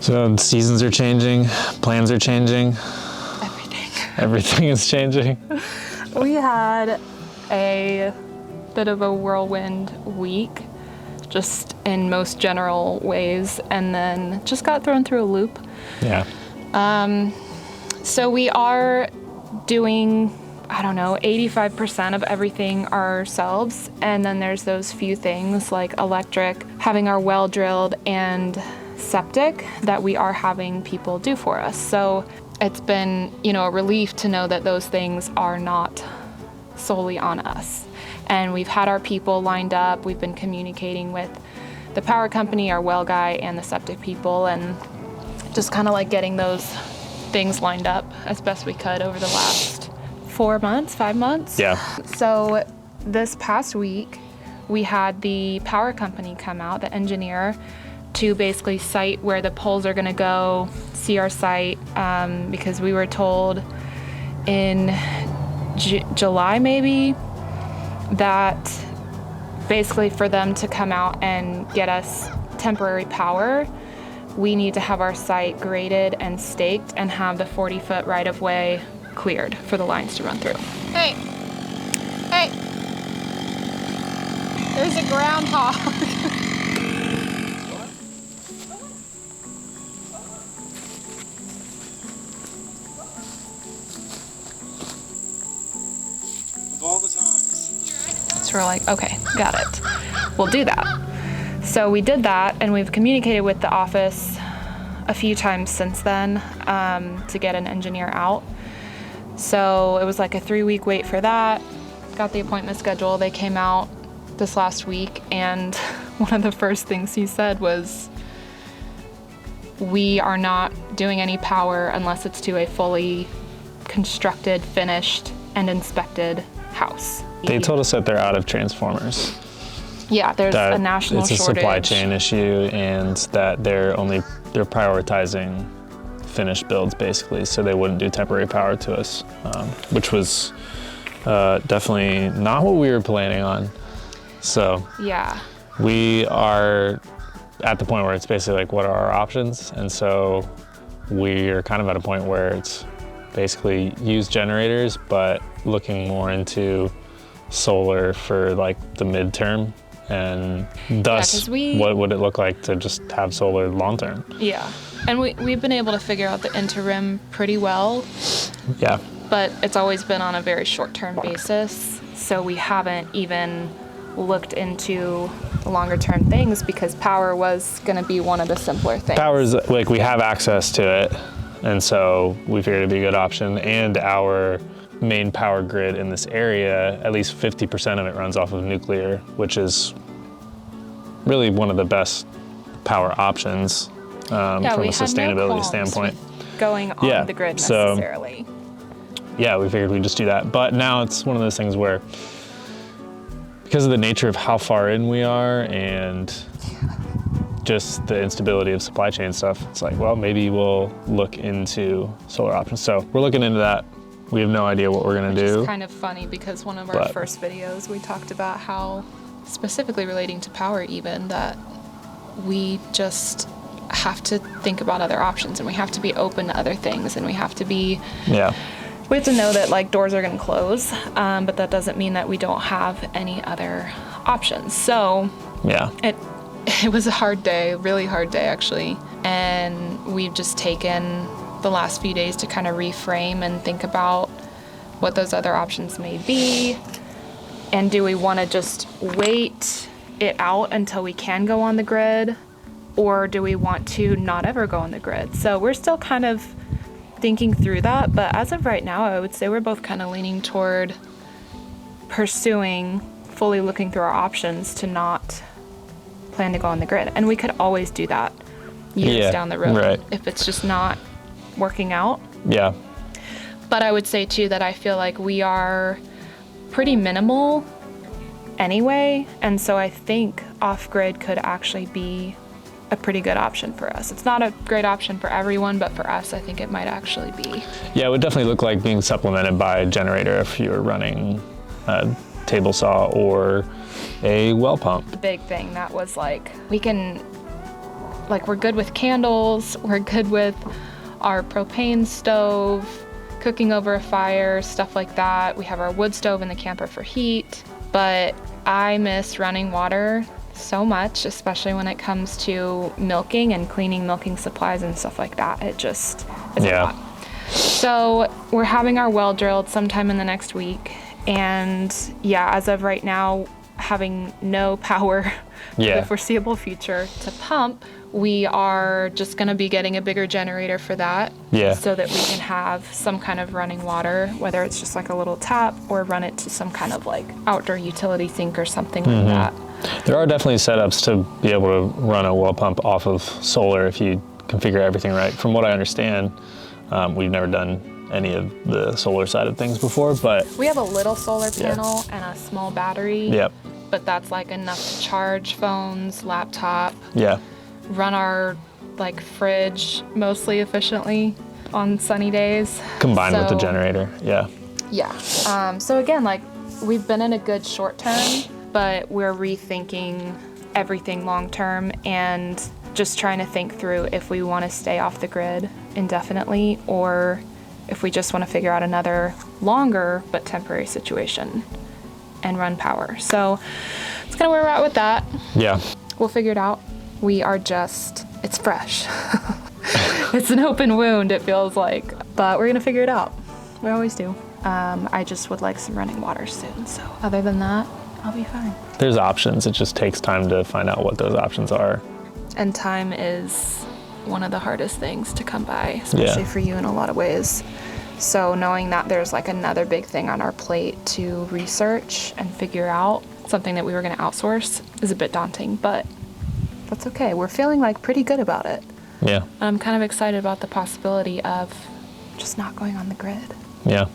So seasons are changing, plans are changing. Everything is changing. We had a bit of a whirlwind week, just in most general ways, and then just got thrown through a loop. Yeah. So we are doing, 85% of everything ourselves, and then there's those few things like electric, having our well drilled, and septic that we are having people do for us. So it's been, a relief to know that those things are not solely on us. And we've had our people lined up. We've been communicating with the power company, our well guy, and the septic people, and just kind of like getting those things lined up as best we could over the last 5 months. Yeah. So this past week, we had the power company come out, the engineer, to basically site where the poles are going to go, see our site, because we were told in July maybe that basically for them to come out and get us temporary power, we need to have our site graded and staked and have the 40-foot right-of-way cleared for the lines to run through. Hey, there's a groundhog. Of all the times. So we're like, okay, got it. We'll do that. So we did that, and we've communicated with the office a few times since then to get an engineer out. So it was like a 3-week wait for that. Got the appointment scheduled. They came out this last week, and one of the first things he said was, we are not doing any power unless it's to a fully constructed, finished, and inspected house. They told us that they're out of transformers. Yeah, there's a national shortage. It's a supply chain issue, and that they're prioritizing finished builds basically, so they wouldn't do temporary power to us, which was definitely not what we were planning on. So yeah, we are at the point where it's basically like, what are our options? And so we are kind of at a point where it's basically use generators, but looking more into solar for like the midterm, and thus what would it look like to just have solar long term? Yeah, and we've been able to figure out the interim pretty well. Yeah. But it's always been on a very short-term basis, so we haven't even looked into the longer-term things because power was going to be one of the simpler things. Power's like, we have access to it, and so we figured it'd be a good option. And our main power grid in this area, at least 50% of it runs off of nuclear, which is really one of the best power options from a sustainability standpoint. Going on the grid necessarily. Yeah, we figured we'd just do that. But now it's one of those things where, because of the nature of how far in we are and just the instability of supply chain stuff, it's like, well, maybe we'll look into solar options. So we're looking into that. We have no idea what we're gonna do. It's kind of funny because one of our first videos, we talked about how, specifically relating to power even, that we just have to think about other options, and we have to be open to other things, and we have to be... Yeah. We have to know that like doors are going to close, but that doesn't mean that we don't have any other options. So yeah, it was a hard day, really hard day actually. And we've just taken the last few days to kind of reframe and think about what those other options may be. And do we want to just wait it out until we can go on the grid? Or do we want to not ever go on the grid? So we're still kind of thinking through that, but as of right now, I would say we're both kind of leaning toward pursuing, fully looking through our options to not plan to go on the grid. And we could always do that years down the road if it's just not working out. Yeah. But I would say too that I feel like we are pretty minimal anyway, and so I think off-grid could actually be a pretty good option for us. It's not a great option for everyone, but for us, I think it might actually be. Yeah, it would definitely look like being supplemented by a generator if you're running a table saw or a well pump. The big thing that was like, we can like we're good with candles, we're good with our propane stove, cooking over a fire, stuff like that. We have our wood stove in the camper for heat, but I miss running water so much, especially when it comes to milking and cleaning milking supplies and stuff like that. It just is a lot. So we're having our well drilled sometime in the next week. And yeah, as of right now, having no power for the foreseeable future to pump, we are just going to be getting a bigger generator for that, so that we can have some kind of running water, whether it's just like a little tap or run it to some kind of like outdoor utility sink or something like that. There are definitely setups to be able to run a well pump off of solar if you configure everything right. From what I understand, we've never done any of the solar side of things before, but we have a little solar panel and a small battery. But that's like enough to charge phones, laptop. Run our like fridge mostly efficiently on sunny days. Combined with the generator, So again, like we've been in a good short term, but we're rethinking everything long term and just trying to think through if we want to stay off the grid indefinitely or if we just want to figure out another longer but temporary situation and run power. So it's kind of where we're at with that. We'll figure it out. We are just, it's fresh. It's an open wound, it feels like, but we're going to figure it out. We always do. I just would like some running water soon. So other than that, I'll be fine. There's options. It just takes time to find out what those options are. And time is one of the hardest things to come by, especially for you in a lot of ways. So knowing that there's like another big thing on our plate to research and figure out, something that we were going to outsource, is a bit daunting, but that's okay. We're feeling like pretty good about it. Yeah. I'm kind of excited about the possibility of just not going on the grid. Yeah.